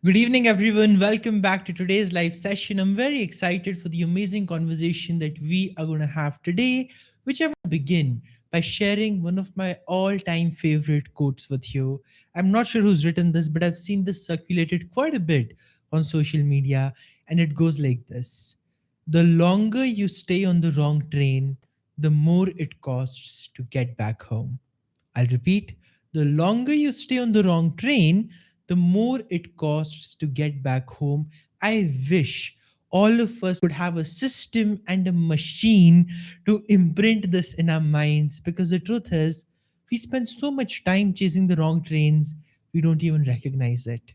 Good evening, everyone. Welcome back to today's live session. I'm very excited for the amazing conversation that we are going to have today, which I want to begin by sharing one of my all time favorite quotes with you. I'm not sure who's written this, but I've seen this circulated quite a bit on social media, and it goes like this: the longer you stay on the wrong train, the more it costs to get back home. I'll repeat, the longer you stay on the wrong train, the more it costs to get back home. I wish all of us could have a system and a machine to imprint this in our minds, because the truth is, we spend so much time chasing the wrong trains, we don't even recognize it.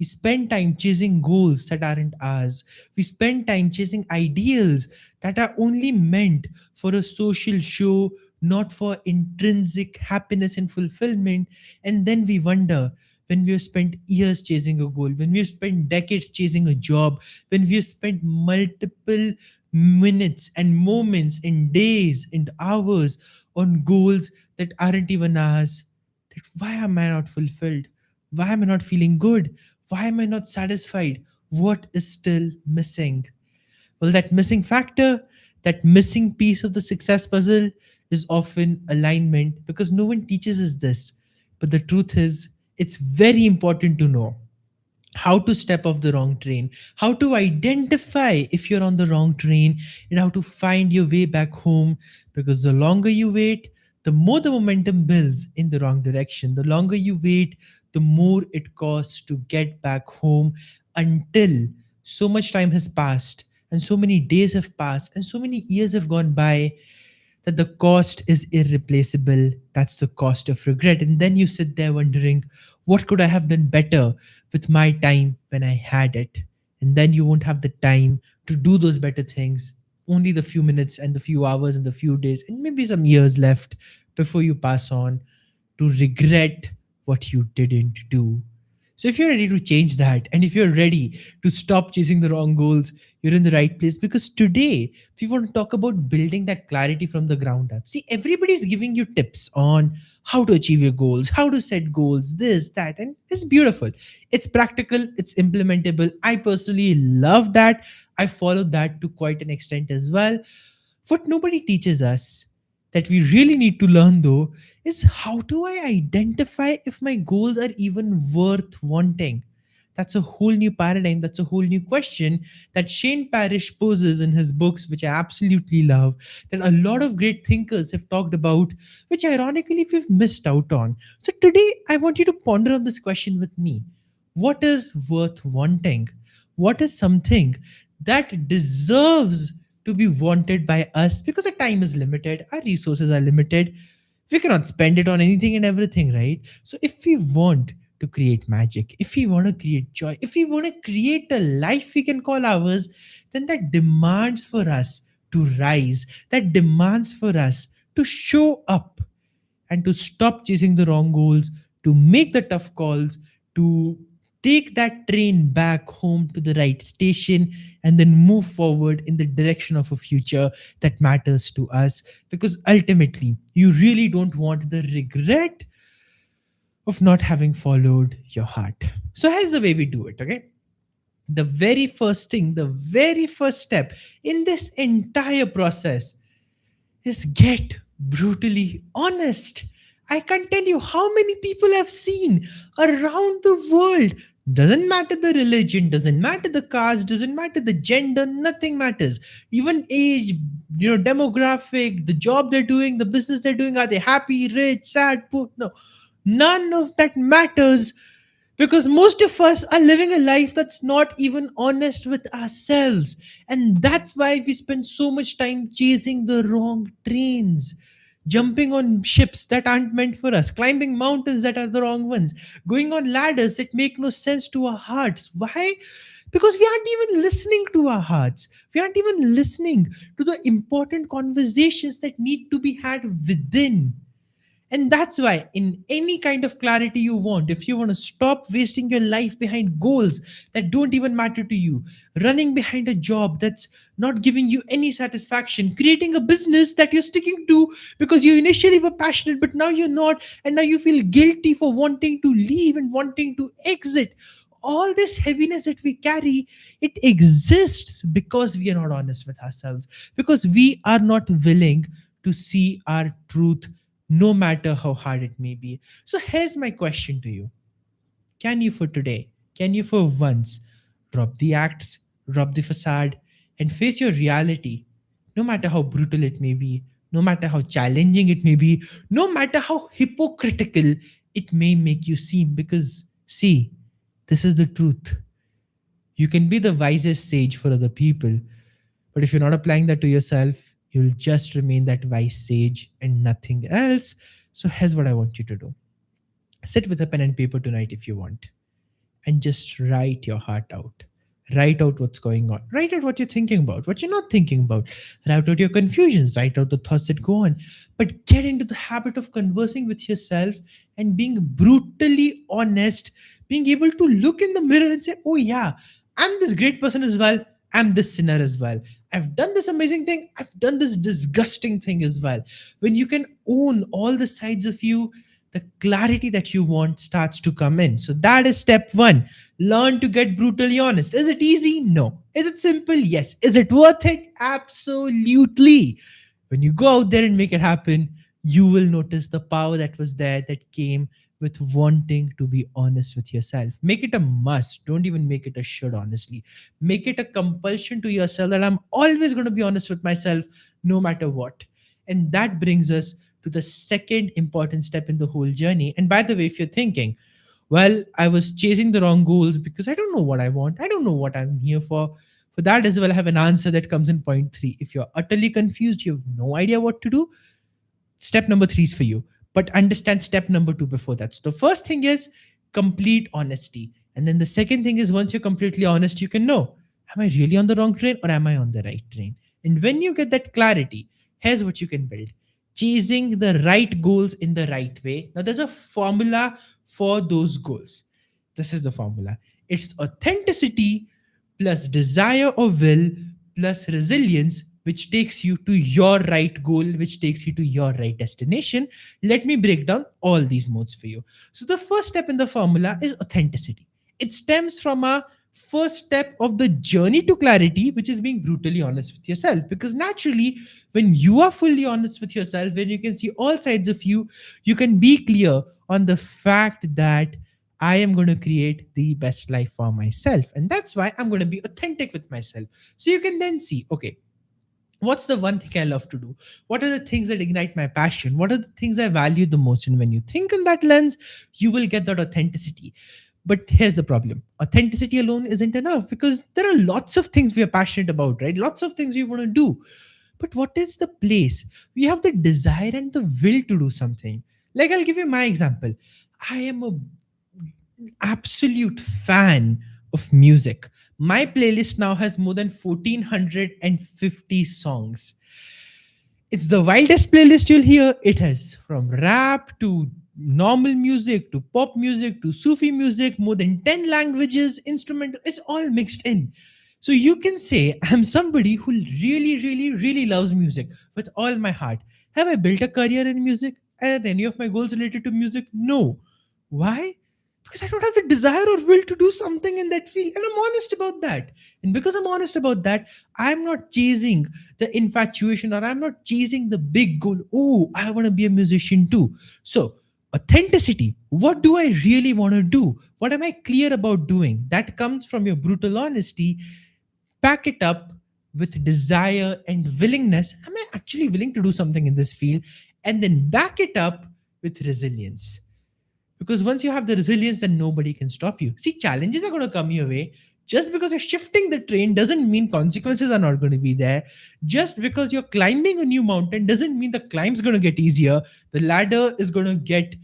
We spend time chasing goals that aren't ours. We spend time chasing ideals that are only meant for a social show, not for intrinsic happiness and fulfillment. And then we wonder, when we have spent years chasing a goal, when we have spent decades chasing a job, when we have spent multiple minutes and moments and days and hours on goals that aren't even ours, that why am I not fulfilled? Why am I not feeling good? Why am I not satisfied? What is still missing? Well, that missing factor, that missing piece of the success puzzle is often alignment, because no one teaches us this. But the truth is, it's very important to know how to step off the wrong train, how to identify if you're on the wrong train, and how to find your way back home. Because the longer you wait, the more the momentum builds in the wrong direction. The longer you wait, the more it costs to get back home, until so much time has passed, and so many days have passed, and so many years have gone by, that the cost is irreplaceable. That's the cost of regret. And then you sit there wondering, what could I have done better with my time when I had it? And then you won't have the time to do those better things. Only the few minutes and the few hours and the few days and maybe some years left before you pass on, to regret what you didn't do. So if you're ready to change that, and if you're ready to stop chasing the wrong goals, you're in the right place, because today we want to talk about building that clarity from the ground up. See, everybody's giving you tips on how to achieve your goals, how to set goals, this, that, and it's beautiful. It's practical, it's implementable. I personally love that. I follow that to quite an extent as well. What nobody teaches us, that we really need to learn though, is how do I identify if my goals are even worth wanting? That's a whole new paradigm. That's a whole new question that Shane Parrish poses in his books, which I absolutely love, that a lot of great thinkers have talked about, which ironically we've missed out on. So today, I want you to ponder on this question with me. What is worth wanting? What is something that deserves to be wanted by us? Because our time is limited, our resources are limited, we cannot spend it on anything and everything, right? So if we want to create magic, if we want to create joy, if we want to create a life we can call ours, then that demands for us to rise, that demands for us to show up, and to stop chasing the wrong goals, to make the tough calls, to take that train back home to the right station, and then move forward in the direction of a future that matters to us. Because ultimately, you really don't want the regret of not having followed your heart. So, here's the way we do it, okay? The very first thing, the very first step in this entire process is get brutally honest. I can't tell you how many people I've seen around the world. Doesn't matter the religion, doesn't matter the caste, doesn't matter the gender, nothing matters. Even age, demographic, the job they're doing, the business they're doing, are they happy, rich, sad, poor? No, none of that matters, because most of us are living a life that's not even honest with ourselves. And that's why we spend so much time chasing the wrong trains, jumping on ships that aren't meant for us, climbing mountains that are the wrong ones, going on ladders that make no sense to our hearts. Why? Because we aren't even listening to our hearts. We aren't even listening to the important conversations that need to be had within. And that's why, in any kind of clarity you want, if you want to stop wasting your life behind goals that don't even matter to you, running behind a job that's not giving you any satisfaction, creating a business that you're sticking to because you initially were passionate, but now you're not, and now you feel guilty for wanting to leave and wanting to exit, All this heaviness that we carry, it exists because we are not honest with ourselves, because we are not willing to see our truth, no matter how hard it may be. So here's my question to you: can you, for today, can you for once drop the acts, drop the facade, and face your reality, no matter how brutal it may be, no matter how challenging it may be, no matter how hypocritical it may make you seem? Because, see, this is the truth. You can be the wisest sage for other people, but if you're not applying that to yourself, you'll just remain that wise sage and nothing else. So, here's what I want you to do: sit with a pen and paper tonight if you want, and just write your heart out. Write out what's going on. Write out what you're thinking about, what you're not thinking about. Write out your confusions. Write out the thoughts that go on. But get into the habit of conversing with yourself and being brutally honest, being able to look in the mirror and say, oh, yeah, I'm this great person as well. I'm this sinner as well. I've done this amazing thing. I've done this disgusting thing as well. When you can own all the sides of you, the clarity that you want starts to come in. So that is step one. Learn to get brutally honest. Is it easy? No. Is it simple? Yes. Is it worth it? Absolutely. When you go out there and make it happen, you will notice the power that was there, that came with wanting to be honest with yourself. Make it a must. Don't even make it a should, honestly. Make it a compulsion to yourself that I'm always going to be honest with myself no matter what. And that brings us to the second important step in the whole journey. And by the way, if you're thinking, well, I was chasing the wrong goals because I don't know what I want, I don't know what I'm here for that as well, I have an answer that comes in point three. If you're utterly confused, you have no idea what to do, step number three is for you. But understand step number two before that. So the first thing is complete honesty. And then the second thing is, once you're completely honest, you can know, am I really on the wrong train or am I on the right train? And when you get that clarity, here's what you can build: chasing the right goals in the right way. Now, there's a formula for those goals. This is the formula: it's authenticity plus desire or will plus resilience, which takes you to your right goal, which takes you to your right destination. Let me break down all these modes for you. So, the first step in the formula is authenticity. It stems from a first step of the journey to clarity, which is being brutally honest with yourself. Because naturally, when you are fully honest with yourself, when you can see all sides of you, you can be clear on the fact that I am going to create the best life for myself. And that's why I'm going to be authentic with myself. So you can then see, okay, what's the one thing I love to do? What are the things that ignite my passion? What are the things I value the most? And when you think in that lens, you will get that authenticity. But here's the problem: authenticity alone isn't enough, because there are lots of things we are passionate about, right? Lots of things we want to do. But what is the place? We have the desire and the will to do something. Like, I'll give you my example. I am a absolute fan of music. My playlist now has more than 1450 songs. It's the wildest playlist you'll hear. It has from rap to normal music to pop music to Sufi music, more than 10 languages, instrumental, it's all mixed in. So you can say, I'm somebody who really, really, really loves music with all my heart. Have I built a career in music? Are any of my goals related to music? No. Why? Because I don't have the desire or will to do something in that field. And I'm honest about that. And because I'm honest about that, I'm not chasing the infatuation, or I'm not chasing the big goal. Oh, I want to be a musician too. So, authenticity. What do I really want to do? What am I clear about doing? That comes from your brutal honesty. Pack it up with desire and willingness. Am I actually willing to do something in this field? And then back it up with resilience, because once you have the resilience, then nobody can stop you. See, challenges are going to come your way. Just because you're shifting the train doesn't mean consequences are not going to be there. Just because you're climbing a new mountain doesn't mean the climb's going to get easier. The ladder is going to get,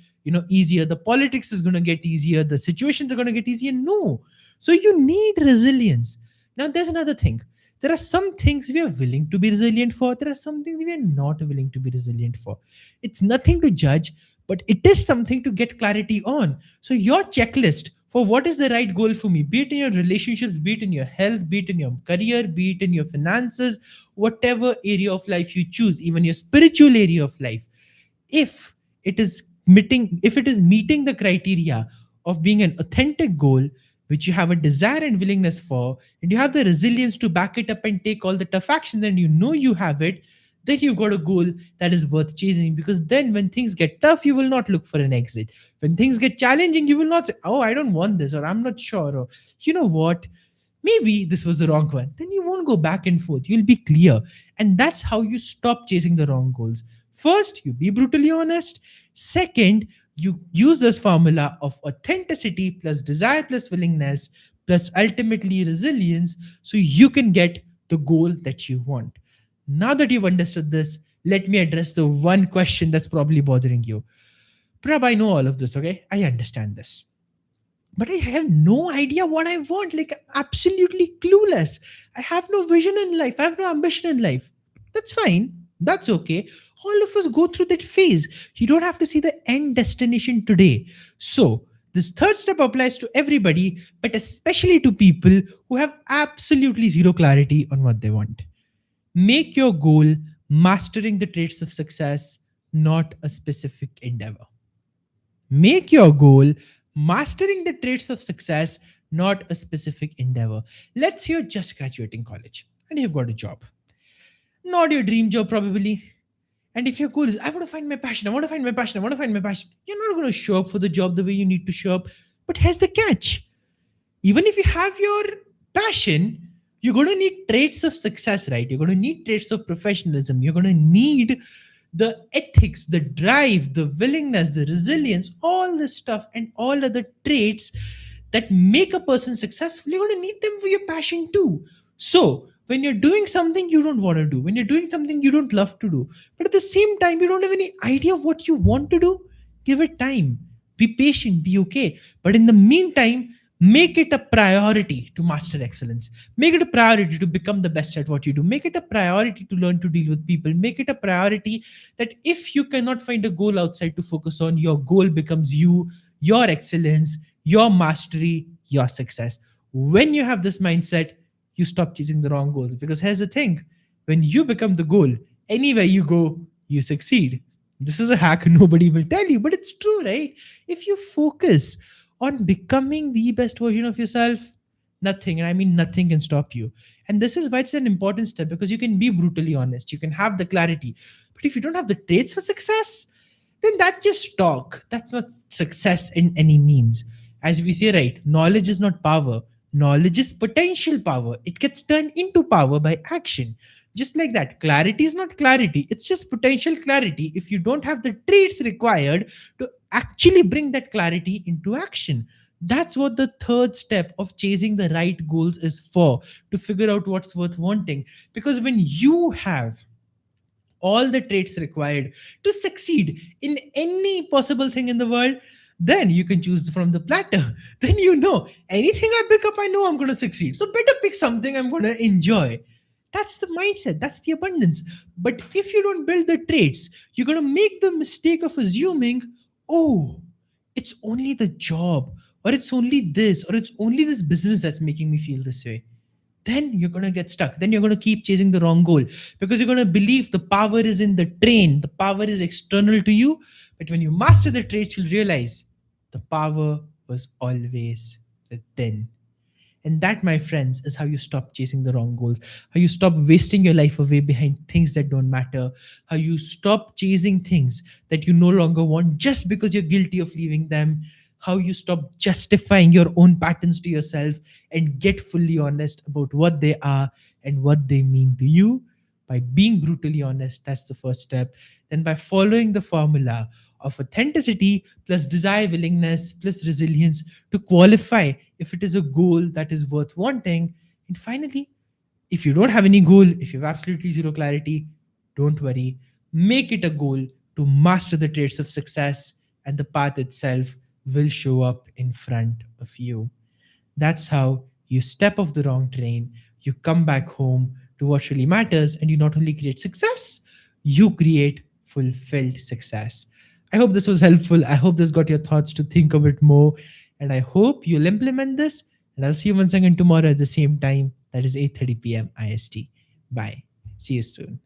easier. The politics is going to get easier. The situations are going to get easier. No. So you need resilience. Now, there's another thing. There are some things we are willing to be resilient for. There are some things we are not willing to be resilient for. It's nothing to judge, but it is something to get clarity on. So, your checklist for what is the right goal for me, be it in your relationships, be it in your health, be it in your career, be it in your finances, whatever area of life you choose, even your spiritual area of life, if it is meeting the criteria of being an authentic goal which you have a desire and willingness for, and you have the resilience to back it up and take all the tough actions, and you know you have it, then you've got a goal that is worth chasing. Because then when things get tough, you will not look for an exit. When things get challenging, you will not say, oh, I don't want this, or I'm not sure, or you know what, maybe this was the wrong one. Then you won't go back and forth. You'll be clear. And that's how you stop chasing the wrong goals. First, you be brutally honest. Second, you use this formula of authenticity plus desire plus willingness plus ultimately resilience so you can get the goal that you want. Now that you've understood this, let me address the one question that's probably bothering you. Prab, I know all of this, okay? I understand this, but I have no idea what I want. Like, I'm absolutely clueless. I have no vision in life. I have no ambition in life. That's fine. That's okay. All of us go through that phase. You don't have to see the end destination today. So, this third step applies to everybody, but especially to people who have absolutely zero clarity on what they want. Make your goal mastering the traits of success, not a specific endeavor. Make your goal mastering the traits of success, not a specific endeavor. Let's say you're just graduating college and you've got a job. Not your dream job, probably. And if your goal is, I want to find my passion, I want to find my passion, I want to find my passion, you're not going to show up for the job the way you need to show up. But here's the catch: even if you have your passion, you're going to need traits of success, right? You're going to need traits of professionalism. You're going to need the ethics, the drive, the willingness, the resilience, all this stuff, and all other traits that make a person successful. You're going to need them for your passion too. So, when you're doing something you don't want to do, when you're doing something you don't love to do, but at the same time you don't have any idea of what you want to do, give it time. Be patient, be okay. But in the meantime, make it a priority to master excellence. Make it a priority to become the best at what you do. Make it a priority to learn to deal with people. Make it a priority that if you cannot find a goal outside to focus on, your goal becomes you, your excellence, your mastery, your success. When you have this mindset, you stop chasing the wrong goals. Because here's the thing: when you become the goal, anywhere you go, you succeed. This is a hack nobody will tell you, but it's true, right? If you focus on becoming the best version of yourself, nothing, and I mean nothing, can stop you. And this is why it's an important step, because you can be brutally honest, you can have the clarity. But if you don't have the traits for success, then that's just talk. That's not success in any means. As we say, right, knowledge is not power. Knowledge is potential power. It gets turned into power by action. Just like that, clarity is not clarity. It's just potential clarity if you don't have the traits required to actually bring that clarity into action. That's what the third step of chasing the right goals is for, to figure out what's worth wanting. Because when you have all the traits required to succeed in any possible thing in the world, then you can choose from the platter. Then you know anything I pick up, I know I'm going to succeed. So better pick something I'm going to enjoy. That's the mindset, that's the abundance. But if you don't build the traits, you're going to make the mistake of assuming, oh, it's only the job, or it's only this, or it's only this business that's making me feel this way. Then you're going to get stuck. Then you're going to keep chasing the wrong goal, because you're going to believe the power is in the train, the power is external to you. But when you master the traits, you'll realize the power was always within. And that, my friends, is how you stop chasing the wrong goals, how you stop wasting your life away behind things that don't matter, how you stop chasing things that you no longer want just because you're guilty of leaving them, how you stop justifying your own patterns to yourself and get fully honest about what they are and what they mean to you. By being brutally honest, that's the first step. Then, by following the formula of authenticity plus desire, willingness plus resilience to qualify if it is a goal that is worth wanting. And finally, if you don't have any goal, if you have absolutely zero clarity, don't worry. Make it a goal to master the traits of success, and the path itself will show up in front of you. That's how you step off the wrong train, you come back home to what really matters, and you not only create success, you create fulfilled success. I hope this was helpful. I hope this got your thoughts to think a bit more. And I hope you'll implement this. And I'll see you once again tomorrow at the same time. That is 8:30 p.m. IST. Bye. See you soon.